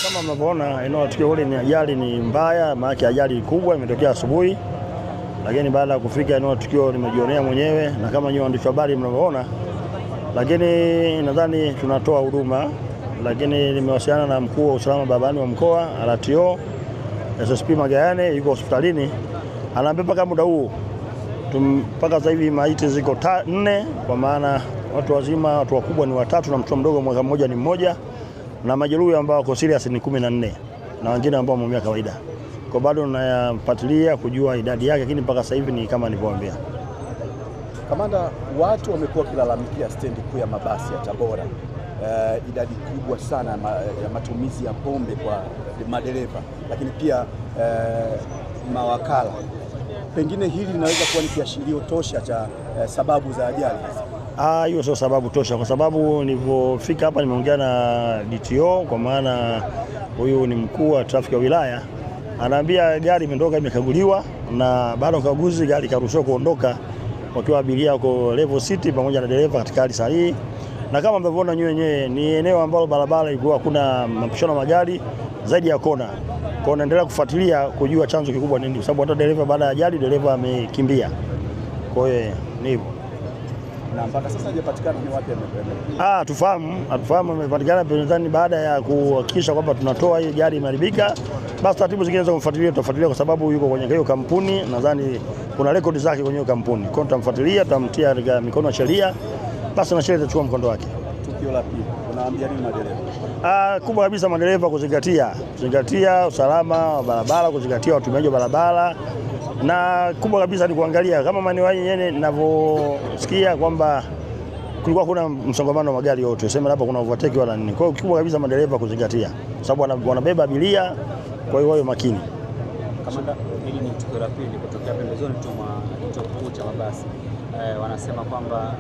Kama mnavyoona eneo la tukio ni ajali ni mbaya, maana ajali kubwa imetokea asubuhi. Lakini baada ya kufika eneo la tukio nimejionea mwenyewe na kama nyinyi waandishi wa habari mnavyoona. Lakini nadhani tunatoa huduma, lakini nimewasiliana na mkuu wa usalama barabarani wa mkoa RTO SSP Magayane, yuko hospitalini. Anaambia mpaka muda huu mpaka sasa hivi maiti ziko 4, kwa maana watu wazima, watu wakubwa ni 3 na mtoto mdogo mwaka mmoja ni mmoja, na majeruhi ambao wako serious ni 14 na wengine ambao wameumia kawaida. Kwa bado nayafuatilia kujua idadi yake, lakini mpaka sasa hivi ni kama nilivyowaambia. Kamanda, watu wamekuwa kilalamikia stendi kuu ya mabasi ya Tabora idadi kubwa sana ya matumizi ya pombe kwa madereva, lakini pia mawakala. Pengine hili linaweza kuwa ni kiashirio tosha cha sababu za ajali hizi. Hiyo sio sababu tosha, kwa sababu nilipofika hapa nimeongea na DTO, kwa maana huyu ni mkuu wa trafiki wa wilaya. Anaambia gari imetoka imekaguliwa, na baada ya ukaguzi gari karuhusiwa kuondoka wakiwa abiria wako level city pamoja na dereva katika hali sahihi. Na kama mnavyoona nyinyi wenyewe ni eneo ambalo barabara ilikuwa hakuna mapishano magari zaidi ya kona. Kwa naendelea kufuatilia kujua chanzo kikubwa nini, kwa sababu hata dereva baada ya ajali dereva amekimbia. Kwa hiyo ni hivyo. Na mpaka sasa hajapatikana ni wapi amekwenda. Tufahamu amepatikana pembezoni, baada ya kuhakikisha kwamba tunatoa hii gari imeharibika. Basi taratibu zingine za kumfuatilia tutafuatilia, kwa sababu yuko kwenye hiyo kampuni, nadhani kuna rekodi zake kwenye hiyo kampuni. Kwa hiyo tutamfuatilia, tutamtia katika mikono ya sheria, basi na sheria itachukua mkondo wake. Tukio la pili, unawaambia nini madereva? Kubwa kabisa madereva kuzingatia usalama wa barabara, kuzingatia watumiaji wa barabara, na kubwa kabisa ni kuangalia kama maeneo yenyewe ninavyosikia kwamba kulikuwa kuna msongamano wa magari yote, sema hapa kuna overtake wala nini. Kwa hiyo kubwa kabisa madereva kuzingatia, sababu wanabeba abiria, kwa hiyo wao makini. Kamanda, hili ni tukio la pili kutokea pembezoni mwa kituo kikuu cha mabasi. Wanasema kwamba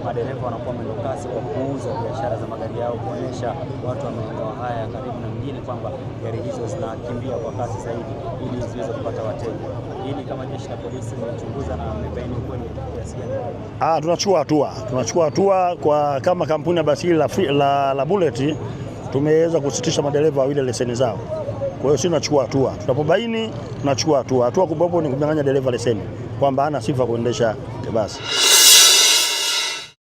madereva wanakuwa mwendo kasi kwa kuuza biashara za magari yao, kuonyesha watu wa maeneo haya karibu na mjini kwamba gari hizo zinakimbia kwa kasi zaidi ili ziweze kupata wateja. Hili kama jeshi la polisi limechunguza na mmebaini kweli kiasi gani? Tunachukua hatua kwa kama kampuni ya basi la Bullet tumeweza kusitisha madereva wawili leseni zao. Kwa hiyo sisi tunachukua hatua. Tunapobaini tunachukua hatua. Hatua kubwa ni kumnyang'anya dereva leseni kwamba hana sifa kuendesha basi.